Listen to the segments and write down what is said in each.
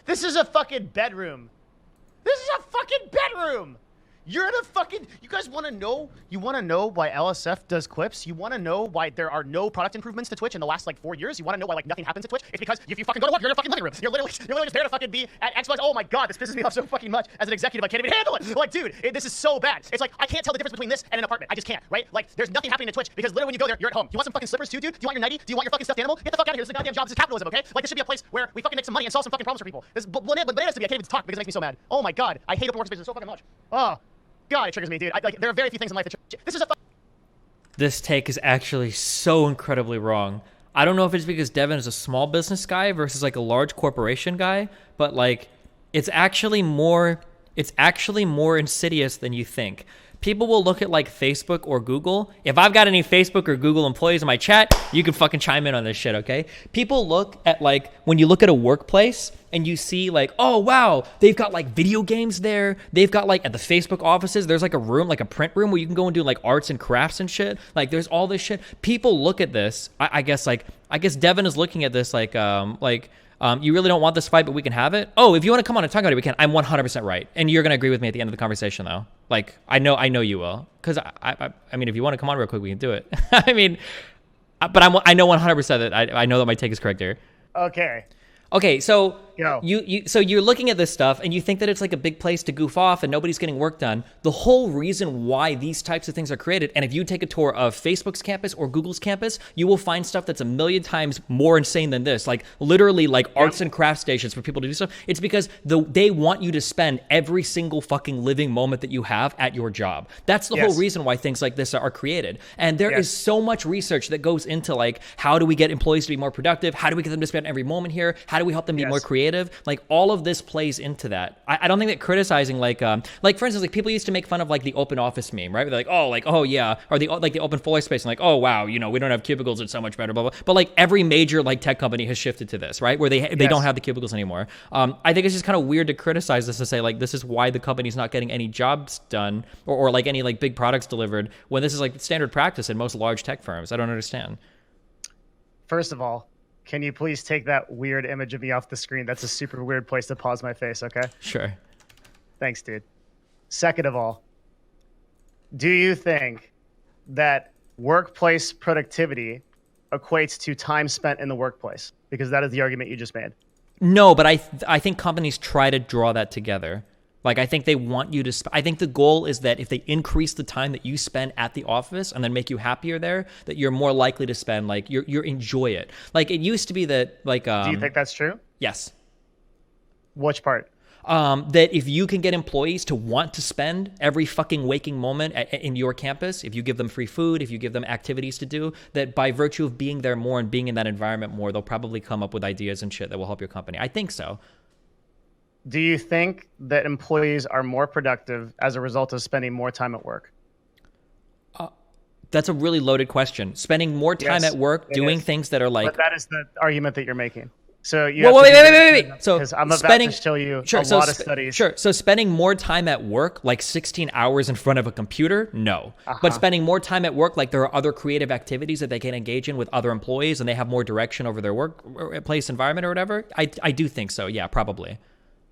This is a fucking bedroom. This is a fucking bedroom. You're in a fucking. You guys want to know? You want to know why LSF does clips? You want to know why there are no product improvements to Twitch in the last like 4 years? You want to know why like nothing happens to Twitch? It's because if you fucking go to work, you're in a fucking living room. You're literally just there to fucking be at Xbox. Oh my god, this pisses me off so fucking much. As an executive, I can't even handle it. Like, dude, this is so bad. It's like I can't tell the difference between this and an apartment. I just can't, right? Like, there's nothing happening to Twitch because literally when you go there, you're at home. You want some fucking slippers too, dude? Do you want your nightie? Do you want your fucking stuffed animal? Get the fuck out of here. This is a goddamn job. This is capitalism, okay? Like, this should be a place where we fucking make some money and solve some fucking problems for people. This is bananas to me. I can't even talk because it makes me so mad. Oh my god, I hate open workspaces so fucking much. Oh. God, it triggers me, dude. Like, there are very few things in life that this is a. This take is actually so incredibly wrong. I don't know if it's because Devin is a small business guy versus like a large corporation guy, but like it's actually more insidious than you think. People will look at like Facebook or Google. If I've got any Facebook or Google employees in my chat, you can fucking chime in on this shit, okay? People look at like, when you look at a workplace and you see like, oh wow, they've got like video games there. They've got like at the Facebook offices, there's like a room, like a print room where you can go and do like arts and crafts and shit. Like there's all this shit. People look at this. I guess Devin is looking at this like, you really don't want this fight, but we can have it. Oh, if you want to come on and talk about it, we can. I'm 100% right. And you're going to agree with me at the end of the conversation, though. Like, I know you will. Because, I mean, if you want to come on real quick, we can do it. I mean, but I know 100% that I know that my take is correct here. Okay, so so you're looking at this stuff and you think that it's like a big place to goof off and nobody's getting work done. The whole reason why these types of things are created, and if you take a tour of Facebook's campus or Google's campus, you will find stuff that's a million times more insane than this. Like literally like arts and craft stations for people to do stuff. It's because they want you to spend every single fucking living moment that you have at your job. That's the whole reason why things like this are created. And there is so much research that goes into like, how do we get employees to be more productive? How do we get them to spend every moment here? How do we help them be more creative? Like all of this plays into that. I don't think that criticizing like for instance, like people used to make fun of like the open office meme, right? They're like, oh yeah, or the open floor space, and like, oh wow, we don't have cubicles, it's so much better, blah blah. But like every major like tech company has shifted to this, right? Where they don't have the cubicles anymore. I think it's just kind of weird to criticize this, to say like this is why the company's not getting any jobs done or like any like big products delivered, when this is like standard practice in most large tech firms. I don't understand. First of all, can you please take that weird image of me off the screen? That's a super weird place to pause my face, okay? Sure. Thanks, dude. Second of all, do you think that workplace productivity equates to time spent in the workplace? Because that is the argument you just made. No, but I think companies try to draw that together. Like, I think they want you to, I think the goal is that if they increase the time that you spend at the office and then make you happier there, that you're more likely to spend, like, you're enjoy it. Like, it used to be that, like... Do you think that's true? Yes. Which part? That if you can get employees to want to spend every fucking waking moment in your campus, if you give them free food, if you give them activities to do, that by virtue of being there more and being in that environment more, they'll probably come up with ideas and shit that will help your company. I think so. Do you think that employees are more productive as a result of spending more time at work? That's a really loaded question. Spending more time at work, doing things that are like... But that is the argument that you're making. So you wait. So I'm about to show you a lot of studies. Sure. So spending more time at work, like 16 hours in front of a computer, no. But spending more time at work, like there are other creative activities that they can engage in with other employees and they have more direction over their workplace environment or whatever, I do think so. Yeah, probably.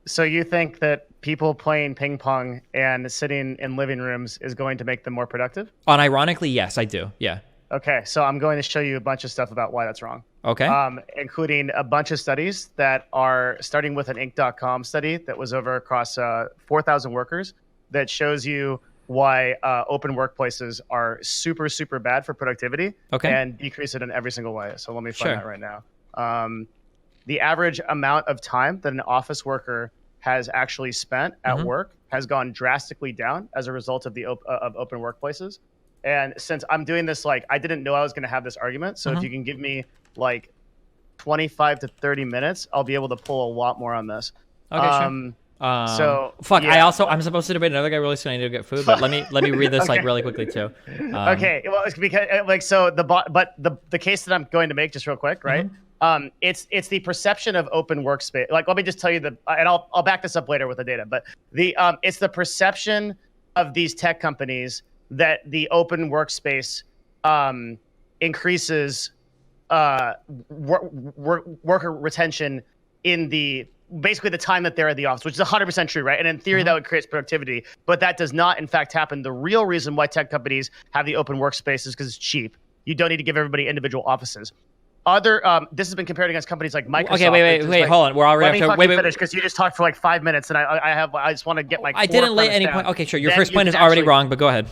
So you think that people playing ping pong and sitting in living rooms is going to make them more productive? Unironically, yes, I do. Yeah. Okay, so I'm going to show you a bunch of stuff about why that's wrong. Okay. Including a bunch of studies that are starting with an Inc.com study that was over across 4,000 workers that shows you why open workplaces are super, super bad for productivity and decrease it in every single way. So let me find that right now. The average amount of time that an office worker has actually spent at work has gone drastically down as a result of the of open workplaces. And since I'm doing this, like, I didn't know I was going to have this argument. So if you can give me like 25 to 30 minutes, I'll be able to pull a lot more on this. Okay, sure. So fuck. Yeah. I'm supposed to debate another guy really soon. I need to get food, but let me read this like really quickly too. Okay. Well, it's because like, so the case that I'm going to make just real quick, right? It's the perception of open workspace. Like, let me just tell you and I'll back this up later with the data, but it's the perception of these tech companies that the open workspace increases worker retention in the basically the time that they're at the office, which is 100% true, right? And in theory, that would create productivity, but that does not, in fact, happen. The real reason why tech companies have the open workspace is because it's cheap. You don't need to give everybody individual offices. This has been compared against companies like Microsoft. Okay, wait, hold on. We're already Let me finish because you just talked for like 5 minutes, and I just want to get my. I didn't lay any point. Okay, sure. Your first point is already wrong, but go ahead.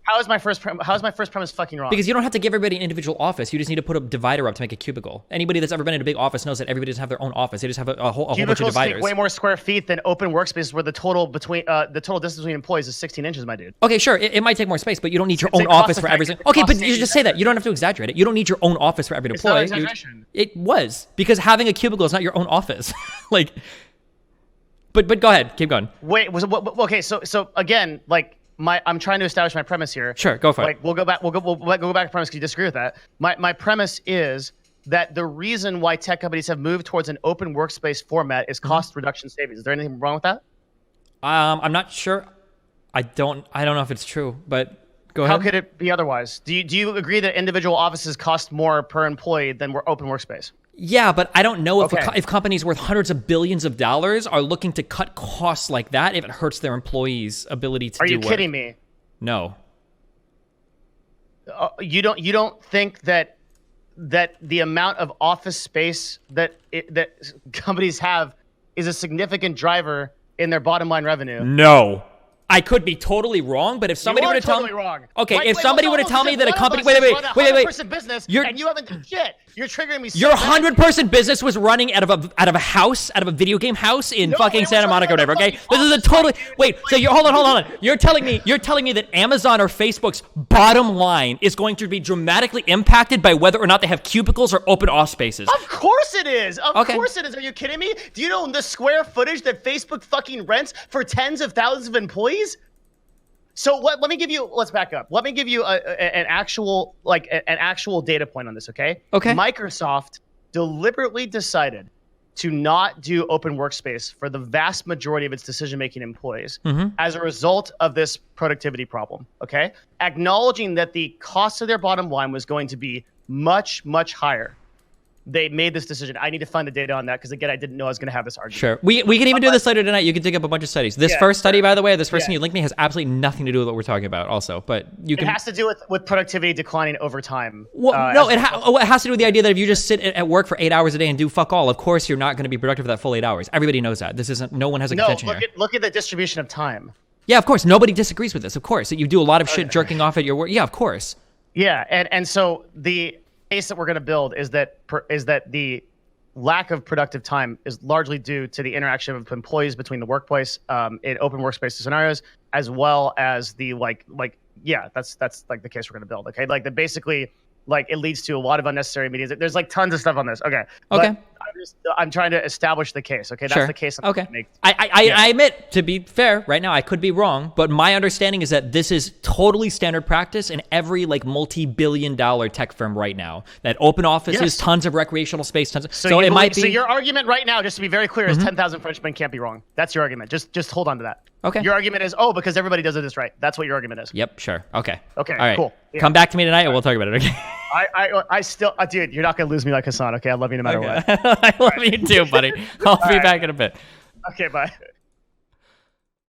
How is my first premise fucking wrong? Because you don't have to give everybody an individual office. You just need to put a divider up to make a cubicle. Anybody that's ever been in a big office knows that everybody doesn't have their own office. They just have a whole bunch of dividers. Cubicles take way more square feet than open workspaces, where the total distance between employees is 16 inches, my dude. Okay, sure. It might take more space, but you don't need your own office for everything. Okay, but you just say that. You don't have to exaggerate it. You don't need your own office for every employee. It's not exaggeration. It was because having a cubicle is not your own office. Like, but go ahead, keep going. Wait, okay? So again, like. I'm trying to establish my premise here. Sure, go for it. We'll go back to premise because you disagree with that. My premise is that the reason why tech companies have moved towards an open workspace format is cost reduction savings. Is there anything wrong with that? I'm not sure. I don't know if it's true, but go ahead. How could it be otherwise? Do you agree that individual offices cost more per employee than open workspace? Yeah, but I don't know if companies worth hundreds of billions of dollars are looking to cut costs like that if it hurts their employees' ability to do work. Are you kidding me? No. You don't think that the amount of office space that companies have is a significant driver in their bottom line revenue? No. I could be totally wrong, but if somebody were to tell me, okay, if somebody were to tell me that a company, wait, business, and you haven't done shit. You're triggering me. Your 100-person business was running out of a house, out of a video game house in fucking Santa Monica, whatever. Okay, this is a totally So you hold on. You're telling me that Amazon or Facebook's bottom line is going to be dramatically impacted by whether or not they have cubicles or open office spaces? Of course it is. Of course it is. Are you kidding me? Do you know the square footage that Facebook fucking rents for tens of thousands of employees? So let me give you. Let's back up. Let me give you an actual data point on this. Okay. Okay. Microsoft deliberately decided to not do open workspace for the vast majority of its decision-making employees as a result of this productivity problem. Okay. Acknowledging that the cost of their bottom line was going to be much, much higher. They made this decision. I need to find the data on that because, again, I didn't know I was going to have this argument. Sure. We can even do this later tonight. You can dig up a bunch of studies. This first study, by the way, this first thing you linked me has absolutely nothing to do with what we're talking about also. But you can. It has to do with productivity declining over time. Well, no, it has to do with the idea that if you just sit at work for 8 hours a day and do fuck all, of course you're not going to be productive for that full 8 hours. Everybody knows that. This isn't, no one has a contention here. Look at the distribution of time. Yeah, of course. Nobody disagrees with this. Of course. That you do a lot of shit jerking off at your work. Yeah, of course. Yeah. And so the case that we're going to build is that the lack of productive time is largely due to the interaction of employees between the workplace in open workspace scenarios, as well as the that's like the case we're going to build. Okay, like that basically it leads to a lot of unnecessary meetings. There's like tons of stuff on this. Okay. Okay. I'm trying to establish the case. Okay, that's the case. I admit, to be fair, right now I could be wrong, but my understanding is that this is totally standard practice in every multi-billion-dollar tech firm right now. That open offices, tons of recreational space, tons. So it might be. So your argument right now, just to be very clear, is 10,000 Frenchmen can't be wrong. That's your argument. Just hold on to that. Okay. Your argument is because everybody does this right. That's what your argument is. Yep. Sure. Okay. Okay. All right. Cool. Yeah. Come back to me tonight, and we'll talk about it. Okay. I still, dude, you're not gonna lose me like Hassan. Okay, I love you no matter what. I love you too, buddy. I'll be back in a bit. Okay, bye.